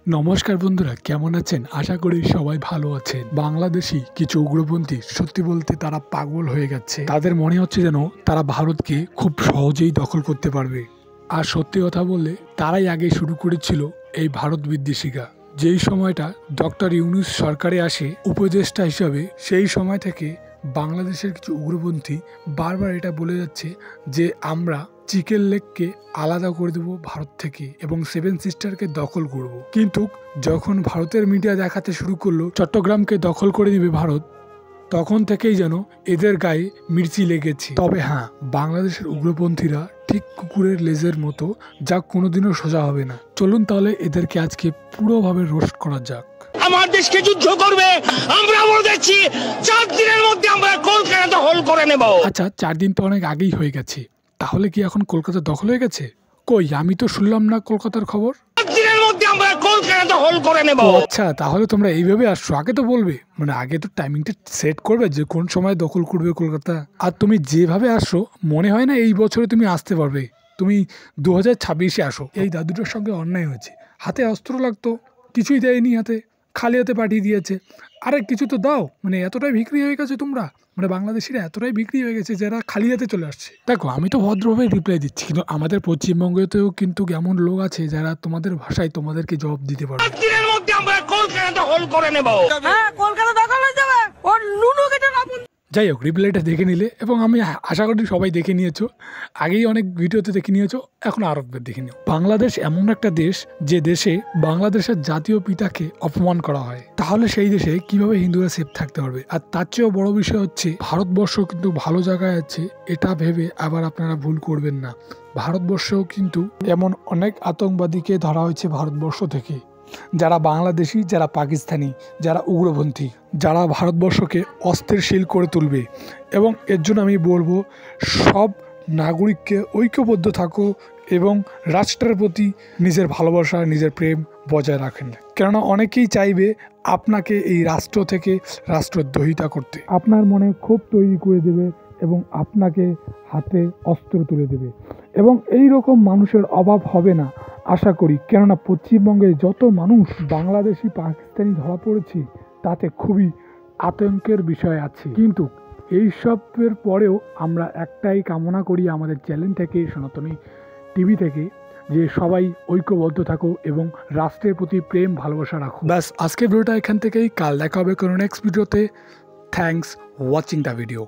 নমস্কার বন্ধুরা, কেমন আছেন? আশা করি সবাই ভালো আছেন। বাংলাদেশি কিছু উগ্রপন্থী সত্যি বলতে তারা পাগল হয়ে গেছে। তাদের মনে হচ্ছে যেন তারা ভারতকে খুব সহজেই দখল করতে পারবে। আর সত্যি কথা বললে তারাই আগে শুরু করেছিল এই ভারত বিদ্বেষিকা। যেই সময়টা ডক্টর ইউনূস সরকারে আসে উপদেষ্টা হিসাবে, সেই সময় থেকে বাংলাদেশের কিছু উগ্রপন্থী বারবার এটা বলে যাচ্ছে যে আমরা চিকেন লেককে আলাদা করে দেবো ভারত থেকে এবং সেভেন সিস্টারকে দখল করব। কিন্তু যখন ভারতের মিডিয়া দেখাতে শুরু করলো চট্টগ্রামকে দখল করে নেবে ভারত, তখন থেকেই যেন এদের গায়ে মির্চি লেগেছে। তবে হ্যাঁ, বাংলাদেশের উগ্রপন্থীরা ঠিক কুকুরের লেজের মতো, যা কোনোদিনও সোজা হবে না। চলুন তাহলে এদেরকে আজকে পুরোভাবে রোস্ট করা যাক। আমার দেশকে যুদ্ধ করবে, আমরা বলে দিচ্ছি 4 দিনের মধ্যে আমরা কলকাতা দখল করে নেব। আচ্ছা, 4 দিন তো অনেক আগেই হয়ে গেছে, তাহলে কি এখন কলকাতা দখল হয়ে গেছে? কই, আমি তো শুনলাম না কলকাতার খবর। 4 দিনের মধ্যে আমরা কলকাতা দখল করে নেব। আচ্ছা, তাহলে তোমরা এইভাবে আসছো, আগে তো বলবে, মানে আগে তো টাইমিংটা সেট করবে যে কোন সময় দখল করবে কলকাতা। আর তুমি যেভাবে আসছো মনে হয় না এই বছরে তুমি আসতে পারবে। তুমি 2026-এ আসো। এই দাদুটার সঙ্গে অন্যায় হয়েছে। হাতে অস্ত্র লাগতো, কিছুই দেয়নি, হাতে খালি হাতে পাঠিয়ে দিয়েছে। আরে কিছু তো দাও। মানে এতটাই বিক্রি হয়ে গেছে তোমরা, মানে বাংলাদেশিরা এতটাই বিক্রি হয়ে গেছে যারা খালি হাতে চলে আসছে। দেখো, আমি তো ভদ্রভাবে রিপ্লাই দিচ্ছি, কিন্তু আমাদের পশ্চিমবঙ্গেতেও কিন্তু এমন লোক আছে যারা তোমাদের ভাষায় তোমাদেরকে জবাব দিতে পারবে। 4 দিনের মধ্যে আমরা কলকাতা দখল করে নেব। হ্যাঁ, কলকাতা দখল হয়ে যাবে। ওর নুনু কেটে রাখুন। যাই হোক, রিপ্লাইটা দেখে নিলে এবং আমি আশা করি সবাই দেখে নিয়েছো। আগেই অনেক ভিডিওতে দেখে নিয়েছো, এখন আরো একবার দেখে নিও। বাংলাদেশ এমন একটা দেশ যে দেশে বাংলাদেশের জাতীয় পিতাকে অপমান করা হয়, তাহলে সেই দেশে কিভাবে হিন্দুরা সেফ থাকতে পারবে? আর তার চেয়েও বড় বিষয় হচ্ছে ভারতবর্ষ কিন্তু ভালো জায়গায় আছে, এটা ভেবে আবার আপনারা ভুল করবেন না। ভারতবর্ষেও কিন্তু এমন অনেক আতঙ্কবাদীকে ধরা হয়েছে ভারতবর্ষ থেকে, যারা বাংলাদেশি, যারা পাকিস্তানি, যারা উগ্রপন্থী, যারা ভারতবর্ষকে অস্থিরশীল করে তুলবে। এবং এর জন্য আমি বলবো সব নাগরিককে ঐক্যবদ্ধ থাকো এবং রাষ্ট্রের প্রতি নিজের ভালোবাসা, নিজের প্রেম বজায় রাখেন। কেননা অনেকেই চাইবে আপনাকে এই রাষ্ট্র থেকে রাষ্ট্রদ্রোহিতা করতে, আপনার মনে ক্ষোভ তৈরি করে দেবে এবং আপনাকে হাতে অস্ত্র তুলে দেবে। এবং এই রকম মানুষের অভাব হবে না আশা করি, কেননা পশ্চিমবঙ্গে যত মানুষ বাংলাদেশি, পাকিস্তানি ধরা পড়েছে তাতে খুবই আতঙ্কের বিষয় আছে। কিন্তু এই সবের পরেও আমরা একটাই কামনা করি আমাদের চ্যানেল থেকে, সনাতনী টিভি থেকে, যে সবাই ঐক্যবদ্ধ থাকো এবং রাষ্ট্রের প্রতি প্রেম ভালোবাসা রাখো। ব্যাস, আজকের ভিডিওটা এখান থেকেই। কাল দেখা হবে কোনো নেক্সট ভিডিওতে। Thanks watching the video.